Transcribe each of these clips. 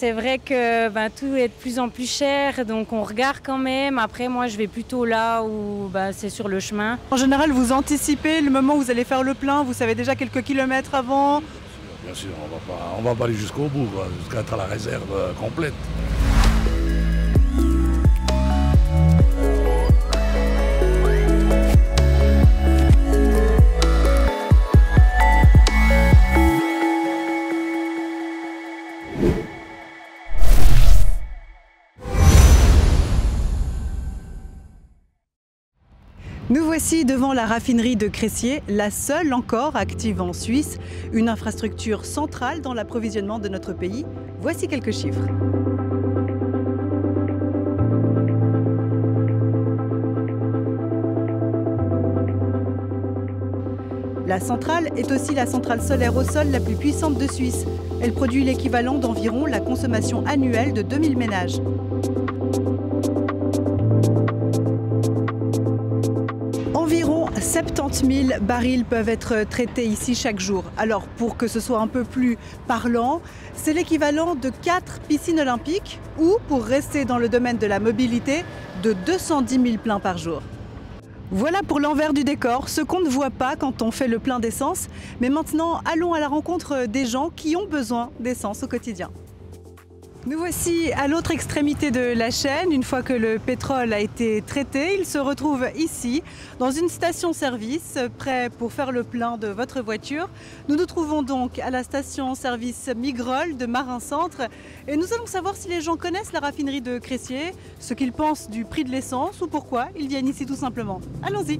C'est vrai que tout est de plus en plus cher, donc on regarde quand même. Après, moi, je vais plutôt là où c'est sur le chemin. En général, vous anticipez le moment où vous allez faire le plein, vous savez déjà quelques kilomètres avant? Bien sûr, on va pas aller jusqu'au bout, jusqu'à être à la réserve complète. Nous voici devant la raffinerie de Cressier, la seule encore active en Suisse, une infrastructure centrale dans l'approvisionnement de notre pays. Voici quelques chiffres. La centrale est aussi la centrale solaire au sol la plus puissante de Suisse. Elle produit l'équivalent d'environ la consommation annuelle de 2000 ménages. Environ 70 000 barils peuvent être traités ici chaque jour. Alors pour que ce soit un peu plus parlant, c'est l'équivalent de 4 piscines olympiques ou, pour rester dans le domaine de la mobilité, de 210 000 pleins par jour. Voilà pour l'envers du décor, ce qu'on ne voit pas quand on fait le plein d'essence. Mais maintenant, allons à la rencontre des gens qui ont besoin d'essence au quotidien. Nous voici à l'autre extrémité de la chaîne. Une fois que le pétrole a été traité, il se retrouve ici, dans une station-service, prêt pour faire le plein de votre voiture. Nous nous trouvons donc à la station-service Migrol de Marin Centre. Et nous allons savoir si les gens connaissent la raffinerie de Cressier, ce qu'ils pensent du prix de l'essence ou pourquoi ils viennent ici tout simplement. Allons-y.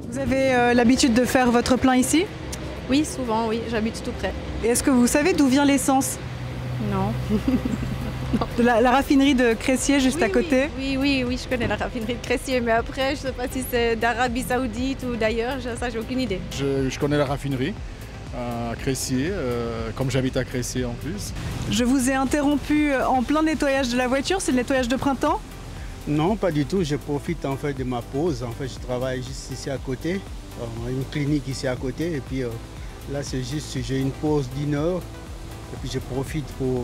Vous avez l'habitude de faire votre plein ici? Oui, souvent, oui, j'habite tout près. Et est-ce que vous savez d'où vient l'essence? Non. De la raffinerie de Cressier juste à côté? Oui, je connais la raffinerie de Cressier, mais après, je ne sais pas si c'est d'Arabie Saoudite ou d'ailleurs, ça, j'ai aucune idée. Je connais la raffinerie à Cressier, comme j'habite à Cressier en plus. Je vous ai interrompu en plein nettoyage de la voiture, c'est le nettoyage de printemps? Non, pas du tout, je profite en fait de ma pause. En fait, je travaille juste ici à côté, une clinique ici à côté, et puis là, c'est juste, j'ai une pause d'1 heure. Et puis je profite pour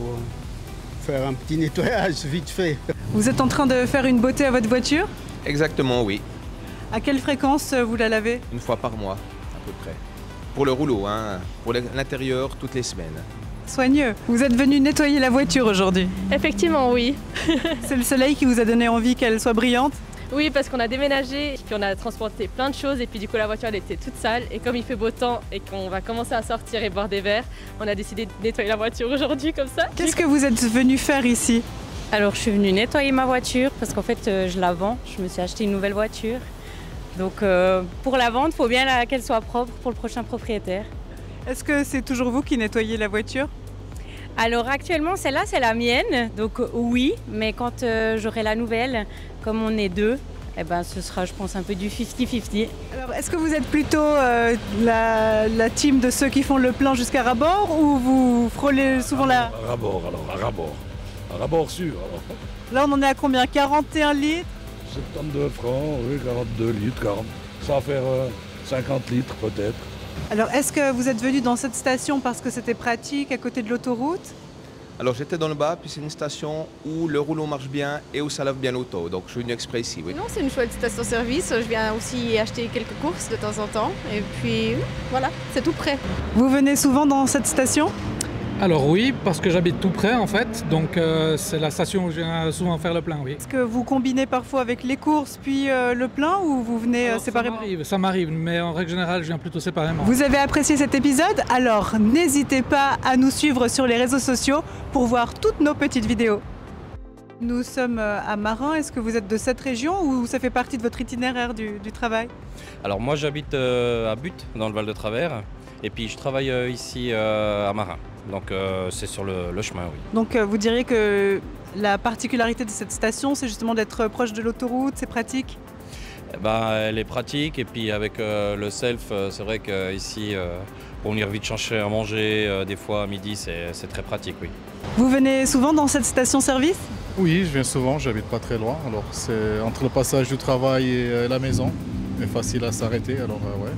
faire un petit nettoyage vite fait. Vous êtes en train de faire une beauté à votre voiture? Exactement, oui. À quelle fréquence vous la lavez? Une fois par mois, à peu près. Pour le rouleau, hein. Pour l'intérieur, toutes les semaines. Soigneux. Vous êtes venu nettoyer la voiture aujourd'hui? Effectivement, oui. C'est le soleil qui vous a donné envie qu'elle soit brillante? Oui, parce qu'on a déménagé, puis on a transporté plein de choses et puis du coup la voiture elle était toute sale et comme il fait beau temps et qu'on va commencer à sortir et boire des verres, on a décidé de nettoyer la voiture aujourd'hui comme ça. Qu'est-ce que vous êtes venu faire ici? Alors je suis venue nettoyer ma voiture parce qu'en fait je la vends, je me suis acheté une nouvelle voiture. Donc pour la vente, il faut bien qu'elle soit propre pour le prochain propriétaire. Est-ce que c'est toujours vous qui nettoyez la voiture? Alors actuellement celle-là c'est la mienne, donc oui, mais quand j'aurai la nouvelle, comme on est deux, ce sera je pense un peu du 50-50. Alors est-ce que vous êtes plutôt la team de ceux qui font le plein jusqu'à rabord ou vous frôlez souvent la... À rabord alors, à rabord. À rabord sûr alors. Là on en est à combien? 41 litres? 72 francs, oui, 42 litres, 40. Ça va faire 50 litres peut-être. Alors, est-ce que vous êtes venu dans cette station parce que c'était pratique à côté de l'autoroute? Alors j'étais dans le bas, puis c'est une station où le rouleau marche bien et où ça lave bien l'auto. Donc je suis venu exprès ici, oui. Non, c'est une chouette station-service. Je viens aussi acheter quelques courses de temps en temps. Et puis, voilà, c'est tout près. Vous venez souvent dans cette station? Alors oui, parce que j'habite tout près en fait, donc c'est la station où je viens souvent faire le plein, oui. Est-ce que vous combinez parfois avec les courses puis le plein ou vous venez séparément? Ça m'arrive, mais en règle générale, je viens plutôt séparément. Vous avez apprécié cet épisode? Alors n'hésitez pas à nous suivre sur les réseaux sociaux pour voir toutes nos petites vidéos. Nous sommes à Marin, est-ce que vous êtes de cette région ou ça fait partie de votre itinéraire du travail? Alors moi j'habite à Butte, dans le Val de Travers, et puis je travaille ici à Marin. Donc c'est sur le chemin, oui. Donc vous diriez que la particularité de cette station, c'est justement d'être proche de l'autoroute, c'est pratique? Elle est pratique et puis avec le self, c'est vrai qu'ici, pour venir vite chercher à manger, des fois à midi, c'est très pratique, oui. Vous venez souvent dans cette station-service? Oui, je viens souvent, j'habite pas très loin. Alors c'est entre le passage du travail et la maison, c'est facile à s'arrêter, alors ouais.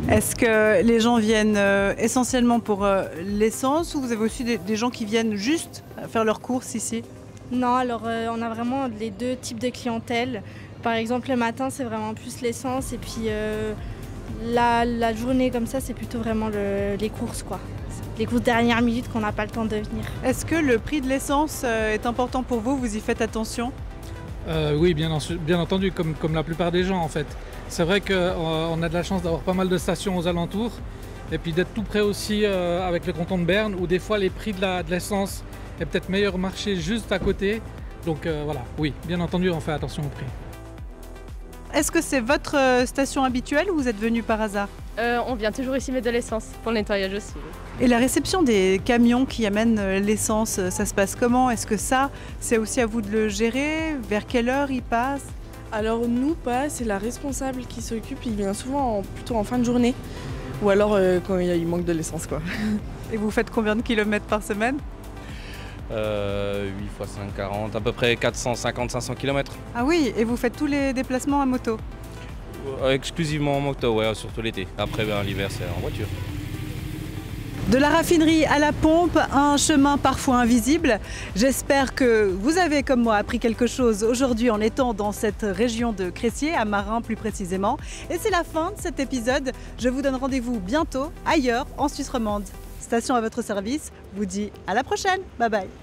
Est-ce que les gens viennent essentiellement pour l'essence ou vous avez aussi des gens qui viennent juste faire leurs courses ici? Non, alors on a vraiment les deux types de clientèle. Par exemple, le matin, c'est vraiment plus l'essence et puis la journée comme ça, c'est plutôt vraiment les courses, quoi. Les courses dernière minute qu'on n'a pas le temps de venir. Est-ce que le prix de l'essence est important pour vous? Vous y faites attention? Oui, bien entendu, comme la plupart des gens en fait. C'est vrai qu'on a de la chance d'avoir pas mal de stations aux alentours et puis d'être tout près aussi avec le canton de Berne où des fois les prix de l'essence est peut-être meilleur marché juste à côté. Donc voilà, oui, bien entendu, on fait attention au prix. Est-ce que c'est votre station habituelle ou vous êtes venu par hasard? On vient toujours ici mettre de l'essence, pour le nettoyage aussi. Et la réception des camions qui amènent l'essence, ça se passe comment? Est-ce que ça, c'est aussi à vous de le gérer? Vers quelle heure il passe? Alors nous pas, c'est la responsable qui s'occupe, il vient souvent plutôt en fin de journée. Ou alors quand il manque de l'essence, quoi. Et vous faites combien de kilomètres par semaine? 8 x 5, 40, à peu près 450-500 km. Ah oui, et vous faites tous les déplacements à moto? Exclusivement en moto, ouais, surtout l'été. Après, l'hiver, c'est en voiture. De la raffinerie à la pompe, un chemin parfois invisible. J'espère que vous avez, comme moi, appris quelque chose aujourd'hui en étant dans cette région de Cressier, à Marin plus précisément. Et c'est la fin de cet épisode. Je vous donne rendez-vous bientôt, ailleurs, en Suisse romande. Station à votre service vous dit à la prochaine. Bye bye.